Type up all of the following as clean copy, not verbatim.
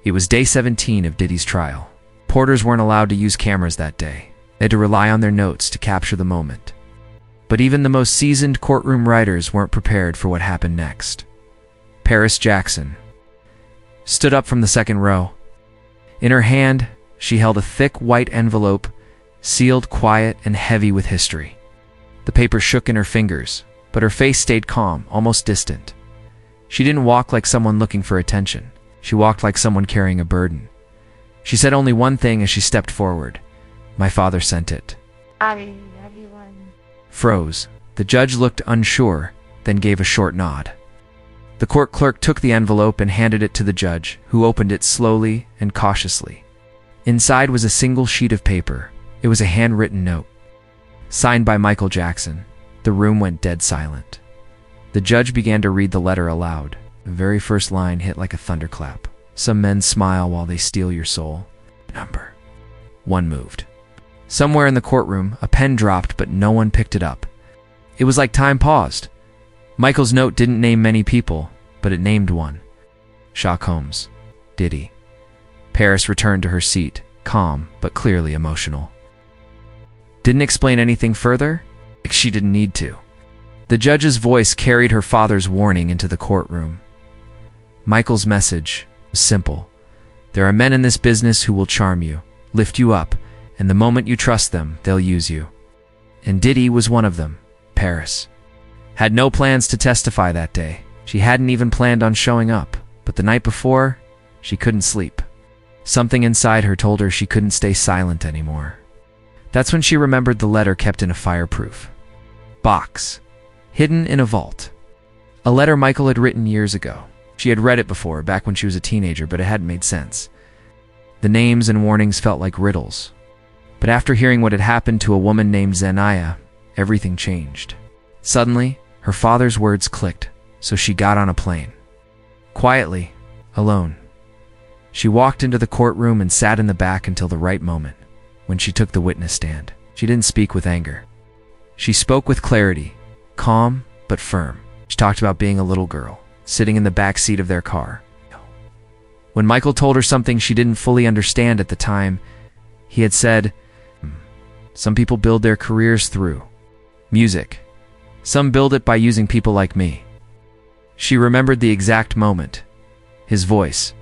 It was day 17 of Diddy's trial. Porters weren't allowed to use cameras that day. They had to rely on their notes to capture the moment. But even the most seasoned courtroom writers weren't prepared for what happened next. Paris Jackson stood up from the second row. In her hand, she held a thick white envelope, sealed, quiet, and heavy with history. The paper shook in her fingers, but her face stayed calm, almost distant. She didn't walk like someone looking for attention. She walked like someone carrying a burden. She said only one thing as she stepped forward. "My father sent it." Everyone Froze. The judge looked unsure, then gave a short nod. The court clerk took the envelope and handed it to the judge, who opened it slowly and cautiously. Inside was a single sheet of paper. It was a handwritten note, signed by Michael Jackson. The room went dead silent. The judge began to read the letter aloud. The very first line hit like a thunderclap. "Some men smile while they steal your soul." Number 1 moved. Somewhere in the courtroom, a pen dropped, but no one picked it up. It was like time paused. Michael's note didn't name many people, but it named one. Sherlock Holmes. Diddy. Paris returned to her seat, calm but clearly emotional. Didn't explain anything further? She didn't need to. The judge's voice carried her father's warning into the courtroom. Michael's message was simple. There are men in this business who will charm you, lift you up, and the moment you trust them, they'll use you. And Diddy was one of them. Paris had no plans to testify that day. She hadn't even planned on showing up, but the night before, she couldn't sleep. Something inside her told her she couldn't stay silent anymore. That's when she remembered the letter kept in a fireproof box, hidden in a vault. A letter Michael had written years ago. She had read it before, back when she was a teenager, but it hadn't made sense. The names and warnings felt like riddles. But after hearing what had happened to a woman named Zanaya, everything changed. Suddenly, her father's words clicked, so she got on a plane. Quietly, alone. She walked into the courtroom and sat in the back until the right moment, when she took the witness stand. She didn't speak with anger. She spoke with clarity, calm but firm. She talked about being a little girl, sitting in the back seat of their car. When Michael told her something she didn't fully understand at the time, he had said, "Some people build their careers through music. Some build it by using people like me." She remembered the exact moment, his voice,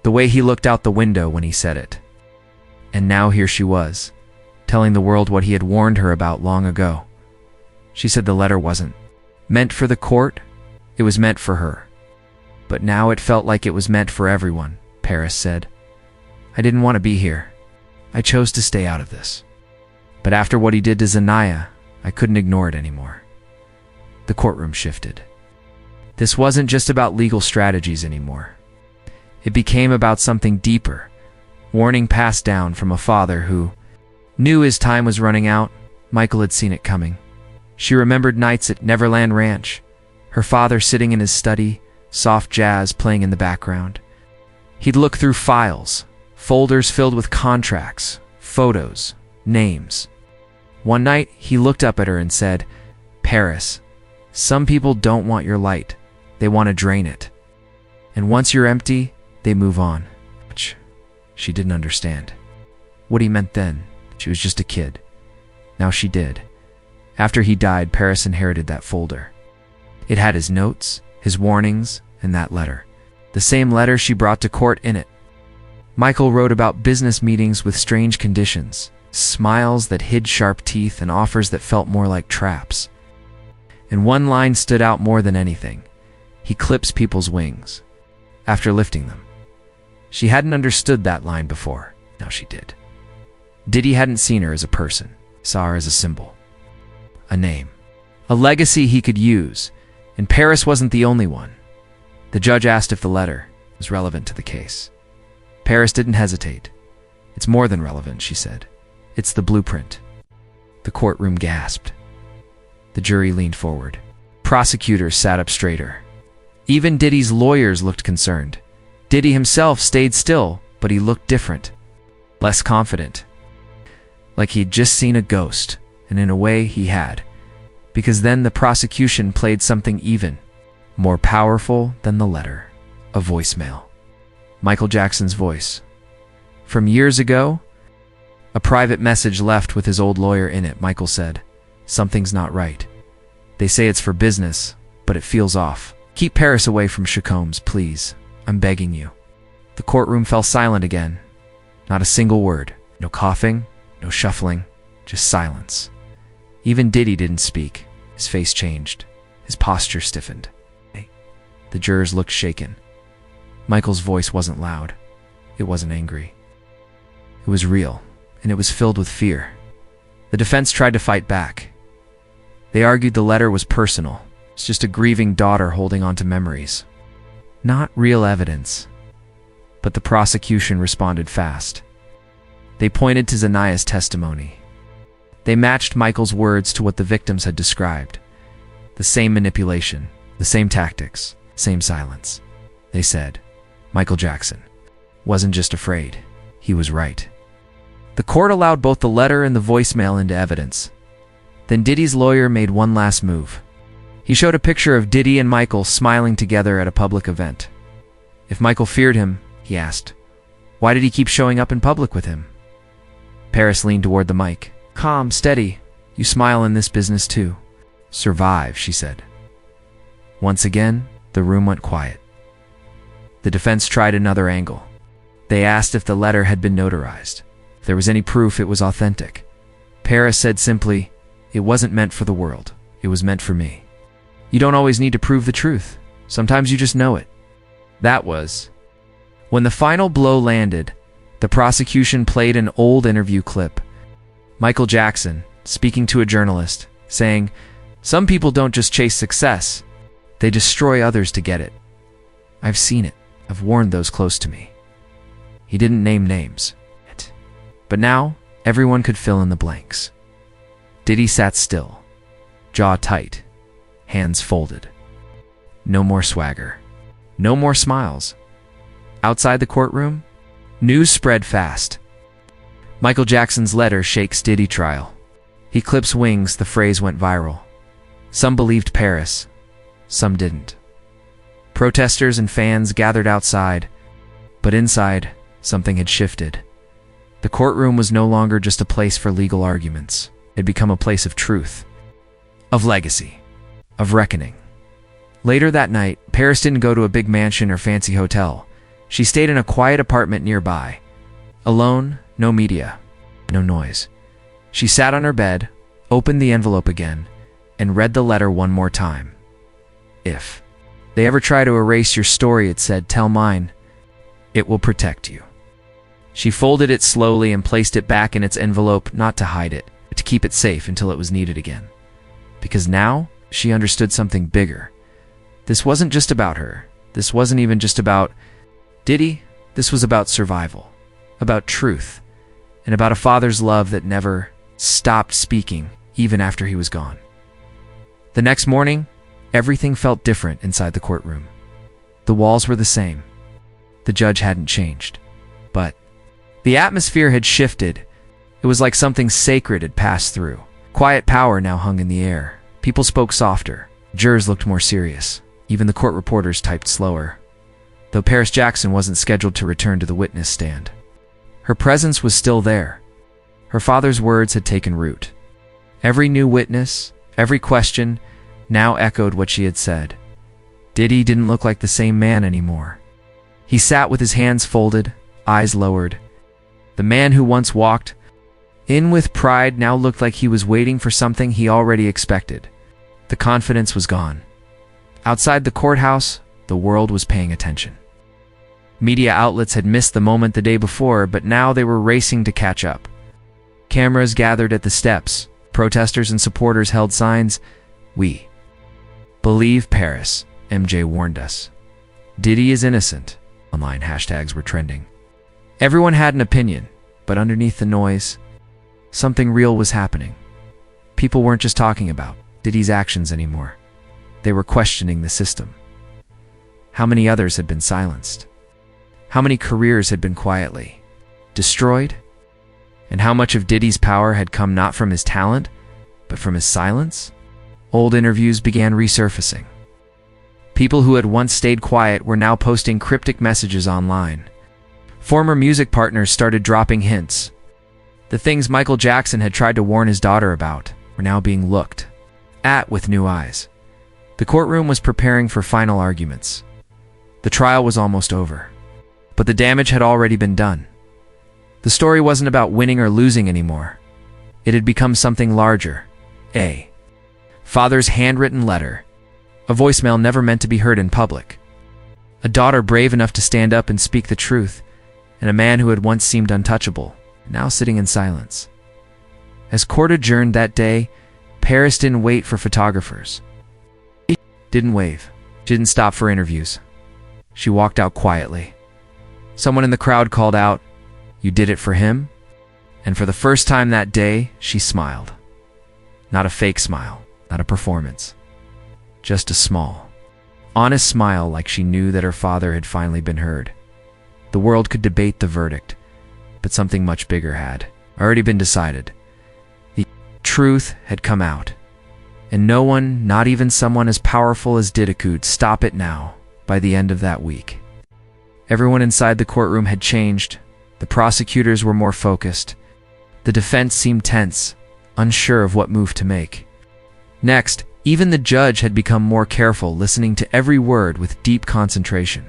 the way he looked out the window when he said it. And now here she was, telling the world what he had warned her about long ago. She said the letter wasn't meant for the court, it was meant for her. But now it felt like it was meant for everyone, Paris said. "I didn't want to be here. I chose to stay out of this. But after what he did to Zanaya, I couldn't ignore it anymore." The courtroom shifted. This wasn't just about legal strategies anymore. It became about something deeper, warning passed down from a father who knew his time was running out. Michael had seen it coming. She remembered nights at Neverland Ranch, her father sitting in his study, soft jazz playing in the background. He'd look through files, folders filled with contracts, photos, names. One night, he looked up at her and said, "Paris, some people don't want your light. They want to drain it. And once you're empty, they move on." She didn't understand what he meant then. She was just a kid. Now she did. After he died, Paris inherited that folder. It had his notes, his warnings, and that letter. The same letter she brought to court in it. Michael wrote about business meetings with strange conditions, smiles that hid sharp teeth, and offers that felt more like traps. And one line stood out more than anything. He clips people's wings after lifting them. She hadn't understood that line before. Now she did. Diddy hadn't seen her as a person, saw her as a symbol, a name, a legacy he could use, and Paris wasn't the only one. The judge asked if the letter was relevant to the case. Paris didn't hesitate. "It's more than relevant," she said. "It's the blueprint." The courtroom gasped. The jury leaned forward. Prosecutors sat up straighter. Even Diddy's lawyers looked concerned. Diddy himself stayed still, but he looked different, less confident. Like he'd just seen a ghost, and in a way he had. Because then the prosecution played something even more powerful than the letter, a voicemail. Michael Jackson's voice. From years ago? A private message left with his old lawyer in it, Michael said. Something's not right. They say it's for business, but it feels off. Keep Paris away from Chacombs, please. I'm begging you. The courtroom fell silent again. Not a single word. No coughing, no shuffling, just silence. Even Diddy didn't speak. His face changed. His posture stiffened. The jurors looked shaken. Michael's voice wasn't loud. It wasn't angry. It was real, and it was filled with fear. The defense tried to fight back. They argued the letter was personal. It's just a grieving daughter holding on to memories. Not real evidence. But the prosecution responded fast. They pointed to Zanaya's testimony. They matched Michael's words to what the victims had described. The same manipulation, the same tactics, same silence. They said, Michael Jackson wasn't just afraid, he was right. The court allowed both the letter and the voicemail into evidence. Then Diddy's lawyer made one last move. He showed a picture of Diddy and Michael smiling together at a public event. If Michael feared him, he asked, why did he keep showing up in public with him? Paris leaned toward the mic. Calm, steady. You smile in this business too. Survive, she said. Once again, the room went quiet. The defense tried another angle. They asked if the letter had been notarized, if there was any proof it was authentic. Paris said simply, it wasn't meant for the world. It was meant for me. You don't always need to prove the truth. Sometimes you just know it. That was. When the final blow landed, the prosecution played an old interview clip. Michael Jackson, speaking to a journalist, saying, some people don't just chase success, they destroy others to get it. I've seen it. I've warned those close to me. He didn't name names. But now, everyone could fill in the blanks. Diddy sat still, jaw tight, hands folded. No more swagger. No more smiles. Outside the courtroom, news spread fast. Michael Jackson's letter shakes Diddy trial. He clips wings, the phrase went viral. Some believed Paris, some didn't. Protesters and fans gathered outside, but inside, something had shifted. The courtroom was no longer just a place for legal arguments. It had become a place of truth, of legacy, of reckoning. Later that night, Paris didn't go to a big mansion or fancy hotel. She stayed in a quiet apartment nearby. Alone, no media, no noise. She sat on her bed, opened the envelope again, and read the letter one more time. If they ever try to erase your story, it said, tell mine. It will protect you. She folded it slowly and placed it back in its envelope, not to hide it, but to keep it safe until it was needed again. Because now, she understood something bigger. This wasn't just about her. This wasn't even just about Diddy. This was about survival, about truth, and about a father's love that never stopped speaking, even after he was gone. The next morning, everything felt different inside the courtroom. The walls were the same. The judge hadn't changed. But the atmosphere had shifted. It was like something sacred had passed through. Quiet power now hung in the air. People spoke softer. Jurors looked more serious. Even the court reporters typed slower. Though Paris Jackson wasn't scheduled to return to the witness stand. Her presence was still there. Her father's words had taken root. Every new witness, every question, now echoed what she had said. Diddy didn't look like the same man anymore. He sat with his hands folded, eyes lowered. The man who once walked in with pride now looked like he was waiting for something he already expected. The confidence was gone. Outside the courthouse, the world was paying attention. Media outlets had missed the moment the day before, but now they were racing to catch up. Cameras gathered at the steps. Protesters and supporters held signs. We believe Paris, MJ warned us. Diddy is innocent. Online hashtags were trending. Everyone had an opinion, but underneath the noise, something real was happening. People weren't just talking about Diddy's actions anymore. They were questioning the system. How many others had been silenced? How many careers had been quietly destroyed? And how much of Diddy's power had come not from his talent, but from his silence? Old interviews began resurfacing. People who had once stayed quiet were now posting cryptic messages online. Former music partners started dropping hints. The things Michael Jackson had tried to warn his daughter about were now being looked at with new eyes. The courtroom was preparing for final arguments. The trial was almost over, but the damage had already been done. The story wasn't about winning or losing anymore. It had become something larger. A father's handwritten letter. A voicemail never meant to be heard in public. A daughter brave enough to stand up and speak the truth, and a man who had once seemed untouchable, now sitting in silence. As court adjourned that day, Paris didn't wait for photographers. She didn't wave. She didn't stop for interviews. She walked out quietly. Someone in the crowd called out, "You did it for him?" And for the first time that day, she smiled. Not a fake smile, not a performance. Just a small, honest smile, like she knew that her father had finally been heard. The world could debate the verdict, but something much bigger had already been decided. The truth had come out, and no one, not even someone as powerful as Diddy, could stop it now. By the end of that week, everyone inside the courtroom had changed. The prosecutors were more focused. The defense seemed tense, unsure of what move to make. Next, even the judge had become more careful, listening to every word with deep concentration.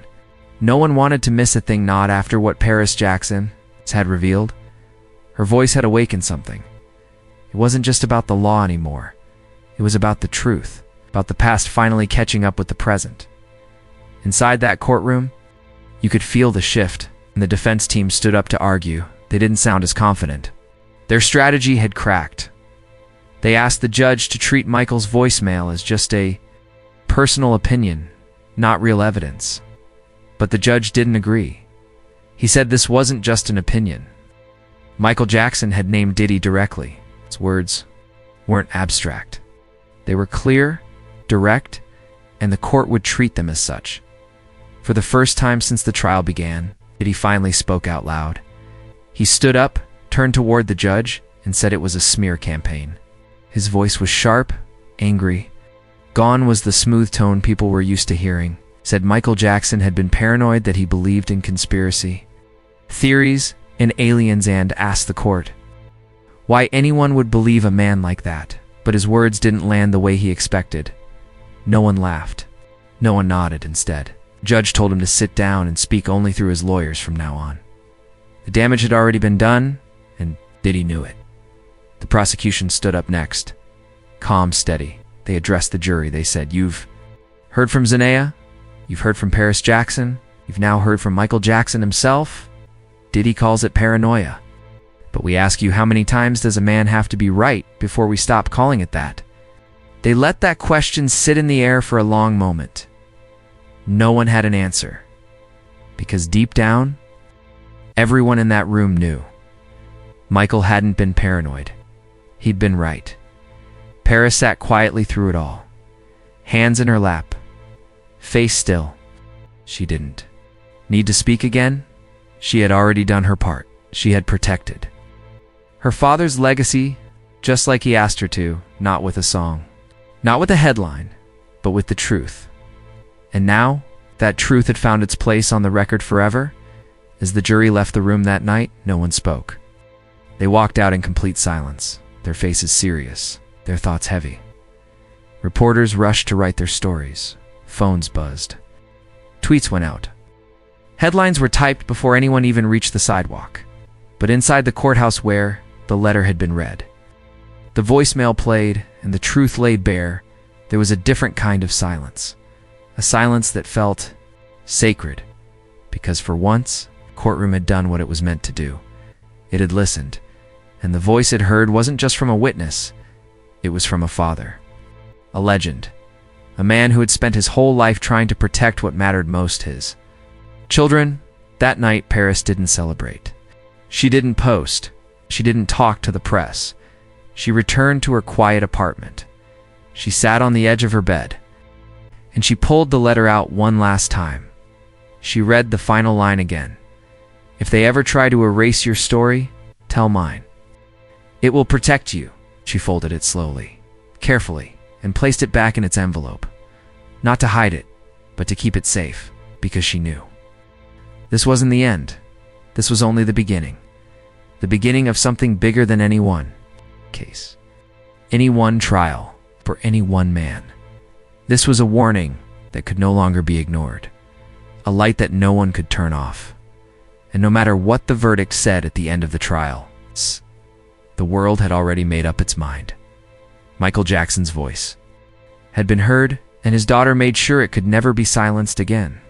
No one wanted to miss a thing, not after what Paris Jackson had revealed. Her voice had awakened something. It wasn't just about the law anymore. It was about the truth, about the past finally catching up with the present. Inside that courtroom, you could feel the shift, and the defense team stood up to argue. They didn't sound as confident. Their strategy had cracked. They asked the judge to treat Michael's voicemail as just a personal opinion, not real evidence. But the judge didn't agree. He said this wasn't just an opinion. Michael Jackson had named Diddy directly. His words weren't abstract. They were clear, direct, and the court would treat them as such. For the first time since the trial began, Diddy finally spoke out loud. He stood up, turned toward the judge, and said it was a smear campaign. His voice was sharp, angry. Gone was the smooth tone people were used to hearing. Said Michael Jackson had been paranoid, that he believed in conspiracy theories and aliens, and asked the court why anyone would believe a man like that. But his words didn't land the way he expected. No one laughed. No one nodded. Instead, the judge told him to sit down and speak only through his lawyers from now on. The damage had already been done, and Diddy knew it. The prosecution stood up next. Calm, steady. They addressed the jury. They said, "You've heard from Zanaya. You've heard from Paris Jackson. You've now heard from Michael Jackson himself. Diddy calls it paranoia. But we ask you, how many times does a man have to be right before we stop calling it that?" They let that question sit in the air for a long moment. No one had an answer. Because deep down, everyone in that room knew. Michael hadn't been paranoid. He'd been right. Paris sat quietly through it all. Hands in her lap. Face still. She didn't need to speak again. She had already done her part. She had protected her father's legacy, just like he asked her to, not with a song, not with a headline, but with the truth. And now, that truth had found its place on the record forever. As the jury left the room that night, no one spoke. They walked out in complete silence, their faces serious, their thoughts heavy. Reporters rushed to write their stories. Phones buzzed. Tweets went out. Headlines were typed before anyone even reached the sidewalk. But inside the courthouse, where the letter had been read, the voicemail played, and the truth lay bare, there was a different kind of silence. A silence that felt sacred, because for once, the courtroom had done what it was meant to do. It had listened, and the voice it heard wasn't just from a witness. It was from a father, a legend, a man who had spent his whole life trying to protect what mattered most, his children. That night, Paris didn't celebrate. She didn't post. She didn't talk to the press. She returned to her quiet apartment. She sat on the edge of her bed, and she pulled the letter out one last time. She read the final line again. "If they ever try to erase your story, tell mine. It will protect you." She folded it slowly, carefully, and placed it back in its envelope. Not to hide it, but to keep it safe, because she knew. This wasn't the end. This was only the beginning. The beginning of something bigger than any one case. Any one trial for any one man. This was a warning that could no longer be ignored. A light that no one could turn off. And no matter what the verdict said at the end of the trial, the world had already made up its mind. Michael Jackson's voice had been heard, and his daughter made sure it could never be silenced again.